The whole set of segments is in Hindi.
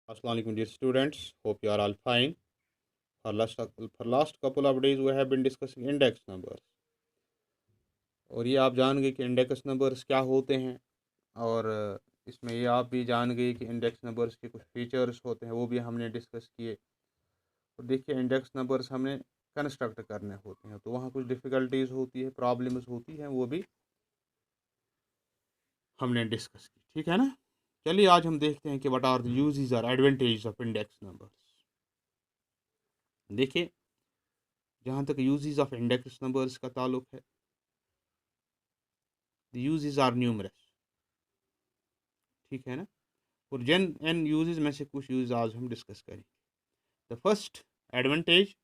Assalamu alaikum dear students. Hope you are all fine. For last couple of days we have been discussing index numbers. और ये आप जान गए कि इंडेक्स नंबर्स क्या होते हैं और इसमें ये आप भी जान गए कि इंडेक्स नंबर्स के कुछ फीचर्स होते हैं, वो भी हमने डिस्कस किए। और देखिए इंडेक्स नंबर्स हमने कंस्ट्रक्ट करने होते हैं, तो वहाँ कुछ डिफ़िकल्टीज होती है, प्रॉब्लम्स होती हैं, वो भी हमने डिस्कस की। ठीक है ना। चलिए आज हम देखते हैं कि व्हाट आर द यूजेस और एडवांटेज ऑफ इंडेक्स नंबर्स। देखिए जहाँ तक यूजेस ऑफ इंडेक्स नंबर्स का ताल्लुक है, द यूजेस आर न्यूमरस। ठीक है ना। और जन एन यूजेस में से कुछ यूज आज हम डिस्कस करेंगे। द फर्स्ट एडवांटेज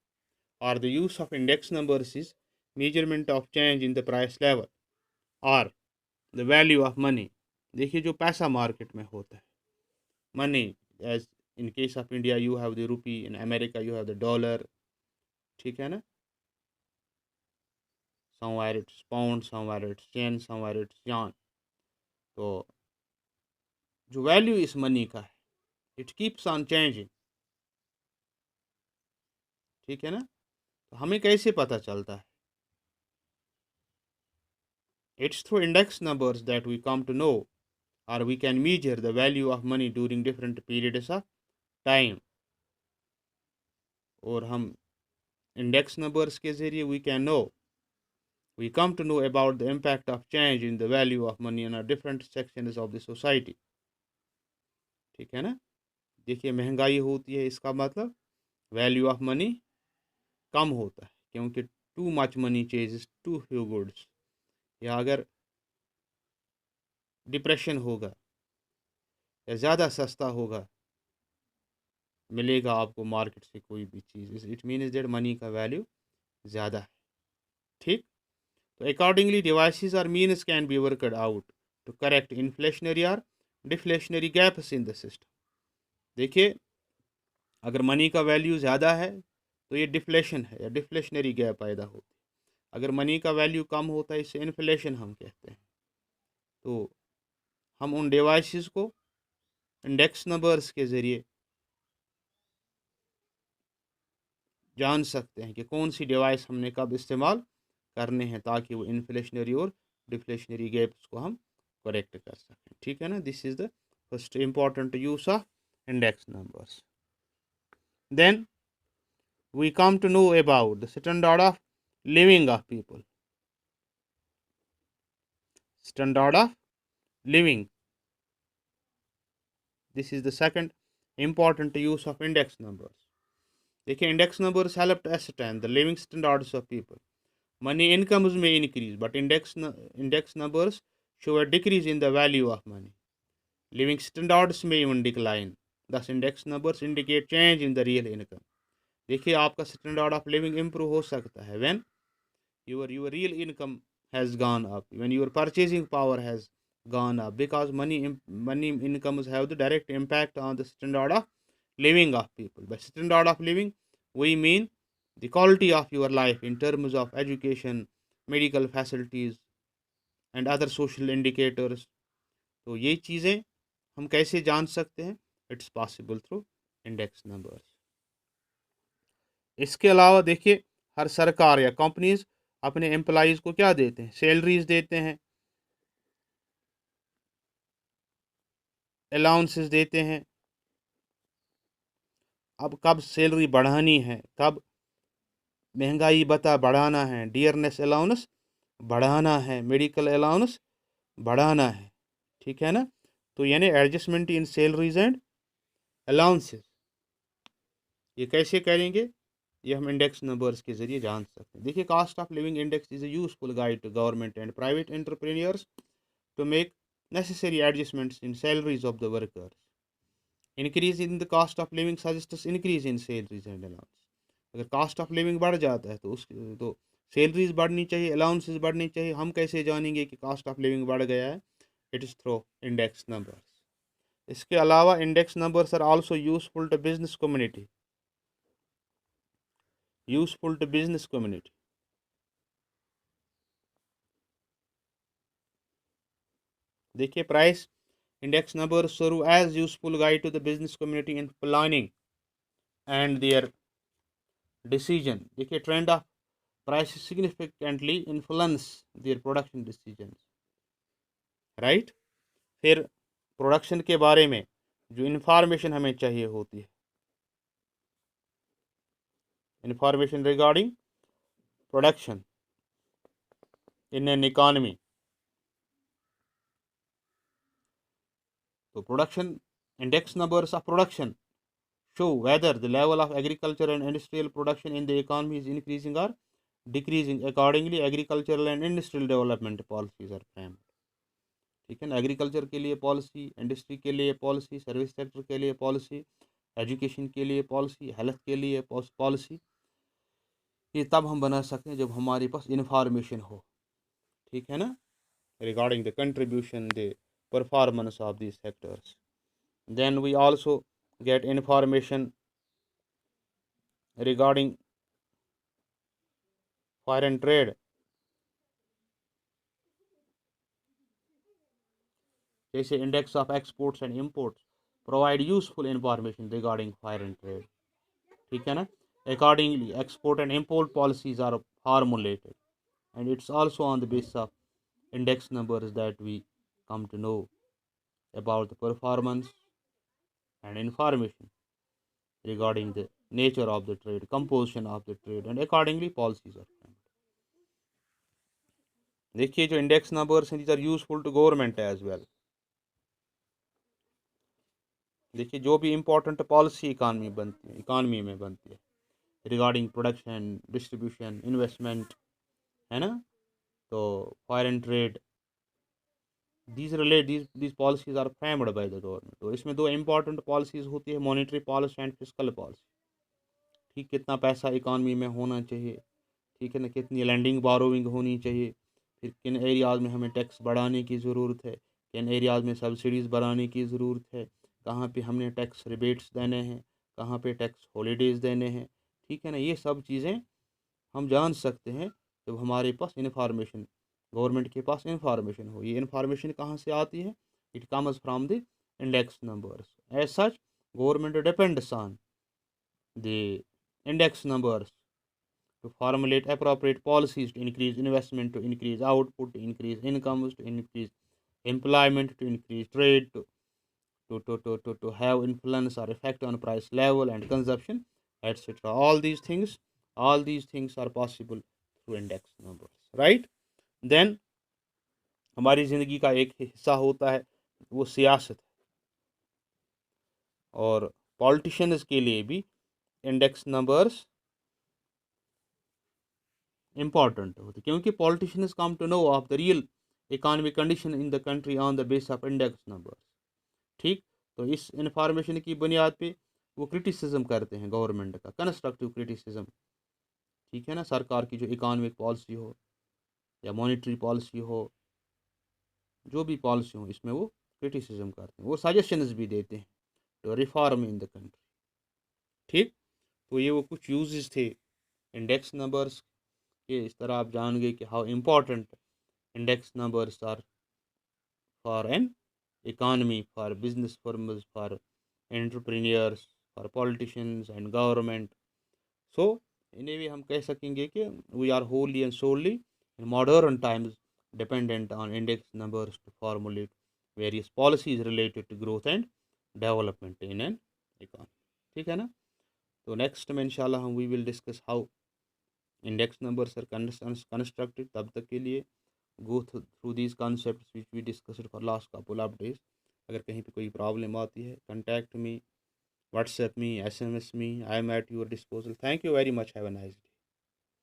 और the use of index numbers is measurement of change in the price level और द वैल्यू ऑफ मनी। देखिए जो पैसा मार्केट में होता है, money, as in case of India you have the rupee, in America you have the dollar. ठीक है ना। Somewhere it's pound, somewhere it's yen, somewhere it's yuan. तो जो वैल्यू इस मनी का है, इट कीप्स ऑन चेंजिंग। ठीक है ना। तो हमें कैसे पता चलता है? It's through index numbers that we come to know और we can measure the value of money during different periods of time. और हम इंडेक्स नंबर्स के ज़रिए we come to know about the impact of change in the value of money on different sections of the society। ठीक है ना। देखिए महंगाई होती है, इसका मतलब वैल्यू ऑफ मनी कम होता है, क्योंकि too much money chases too few goods. या अगर डिप्रेशन होगा या ज़्यादा सस्ता होगा मिलेगा आपको मार्केट से कोई भी चीज़, इट मीन्स दैट मनी का वैल्यू ज़्यादा है। ठीक। तो अकॉर्डिंगली डिवाइसेस और means can be worked out to correct inflationary और deflationary gaps in the system. देखिए अगर मनी का वैल्यू ज़्यादा है तो ये डिफ्लेशन है या डिफ्लेशनरी गैप पैदा होती है। अगर मनी का वैल्यू कम होता है, इसे इन्फ्लेशन हम कहते हैं। तो हम उन डिवाइसेस को इंडेक्स नंबर्स के ज़रिए जान सकते हैं कि कौन सी डिवाइस हमने कब इस्तेमाल करने हैं, ताकि वो इन्फ्लेशनरी और डिफ्लेशनरी गैप्स को हम करेक्ट कर सकें। ठीक है ना। This is the first important use of index numbers. Then we come to know about the standard of living of people. Standard of living, this is the second important use of index numbers। देखिए index numbers help to ascertain the living standards of people। money incomes may increase but index numbers show a decrease in the value of money। living standards may even decline, thus index numbers indicate change in the real income। देखिए आपका स्टैंडर्ड ऑफ लिविंग इम्प्रूव हो सकता है when your real income has gone up, when your purchasing power has gone up, because money incomes have the direct impact on the standard of living of people। By standard of living we mean the quality of your life in terms of education, medical facilities and other social indicators। तो ये चीज़ें हम कैसे जान सकते हैं? It's possible through index numbers. इसके अलावा देखिए हर सरकार या कंपनीज अपने एम्प्लॉयज़ को क्या देते हैं? सैलरीज देते हैं, अलाउंसेस देते हैं। अब कब सैलरी बढ़ानी है, कब महंगाई भत्ता बढ़ाना है, डियरनेस अलाउंस बढ़ाना है, मेडिकल अलाउंस बढ़ाना है। ठीक है ना। तो यानी adjustment in salaries and allowances, ये कैसे करेंगे? ये हम इंडेक्स नंबर्स के जरिए जान सकते हैं। देखिए cost of living index is a useful guide to government and private entrepreneurs to make necessary adjustments in salaries of the workers। Increase in the cost of living suggests increase in salaries and allowance। अगर कॉस्ट ऑफ लिविंग बढ़ जाता है तो तो सैलरीज बढ़नी चाहिए, अलाउंसेस बढ़नी चाहिए। हम कैसे जानेंगे कि कॉस्ट ऑफ लिविंग बढ़ गया है? It is through index numbers. इसके अलावा index numbers are also useful to business community, useful to business community. देखिए price Index numbers serve as useful guide to the business community in planning and their decision. देखिए trend of price significantly influence their production decision, right. फिर प्रोडक्शन के बारे में जो इंफॉर्मेशन हमें चाहिए होती है, information regarding production in an economy. तो production index numbers of production show whether the level of agricultural and industrial production in the economy is increasing or decreasing. Accordingly, agricultural and industrial development policies are framed. ठीक है ना, एग्रीकल्चर के लिए पॉलिसी, इंडस्ट्री के लिए पॉलिसी, सर्विस सेक्टर के लिए पॉलिसी, एजुकेशन के लिए पॉलिसी, हेल्थ के लिए पॉलिसी। ये तब हम बना सकते हैं जब हमारे पास इंफॉर्मेशन हो, ठीक है ना, regarding the contribution the performance of this sectors. Then we also get information regarding foreign trade, जैसे index of exports and imports provide useful information regarding foreign trade, ठीक है ना। Accordingly export and import policies are formulated and it's also on the basis of index numbers that we come to know about the performance and information regarding the nature of the trade, composition of the trade, and accordingly policies are framed. देखिए जो इंडेक्स नंबर्स हैं these are useful to government as well. देखिए जो भी इम्पोर्टेंट पॉलिसी इकानमी में बनती है रिगार्डिंग प्रोडक्शन, डिस्ट्रीब्यूशन, इन्वेस्टमेंट, है ना, तो foreign trade, these policies are framed by the government. तो इसमें दो इम्पॉर्टेंट पॉलिसीज होती है, monetary policy and fiscal policy. ठीक, कितना पैसा इकानमी में होना चाहिए, ठीक है ना, कितनी लैंडिंग बोरोइंग होनी चाहिए, फिर किन एरियाज़ में हमें टैक्स बढ़ाने की ज़रूरत है, किन एरियाज़ में सब्सिडीज़ बढ़ाने की ज़रूरत है, कहाँ पे हमने टैक्स रिबेट्स देने हैं, कहाँ पे टैक्स हॉलीडेज़ देने हैं, ठीक है ना। ये सब चीज़ें हम जान सकते हैं जब हमारे पास इन्फॉर्मेशन, गवर्नमेंट के पास इन्फॉर्मेशन हो। ये इन्फॉर्मेशन कहाँ से आती है? It comes from the index numbers. As such government depends on the index numbers to formulate appropriate policies to increase investment, to increase output, to increase incomes, to increase employment, to increase trade, to have influence or effect on price level and consumption, etc. All these things are possible through index numbers, right? Then हमारी ज़िंदगी का एक हिस्सा होता है वो सियासत है, और पॉलिटिशियंस के लिए भी इंडेक्स नंबर्स इम्पॉर्टेंट होती, क्योंकि politicians come to know of the real economic condition in the country on the base of index numbers. ठीक, तो इस इंफॉर्मेशन की बुनियाद पे वो क्रिटिसिज्म करते हैं गवर्नमेंट का, कंस्ट्रक्टिव क्रिटिसिज्म, ठीक है ना। सरकार की जो इकोनॉमिक पॉलिसी हो या मॉनेटरी पॉलिसी हो, जो भी पॉलिसी हो, इसमें वो क्रिटिसिज्म करते हैं, वो सजेशंस भी देते हैं to reform in the country. ठीक, तो ये वो कुछ यूजेस थे इंडेक्स नंबर्स के। इस तरह आप जान गए कि how important index numbers are for an economy, for business firms, for entrepreneurs, for politicians and government. So in a way हम कह सकेंगे कि we are wholly and solely in modern times dependent on index numbers to formulate various policies related to growth and development in an economy, ठीक है ना। तो नेक्स्ट में इंशाल्लाह हम we will discuss how index numbers are constructed. तब तक के लिए go through these concepts which we discussed for last couple of days. अगर कहीं पे कोई प्रॉब्लम आती है, contact me, WhatsApp me, SMS me, I am at your disposal. Thank you very much. Have a nice day.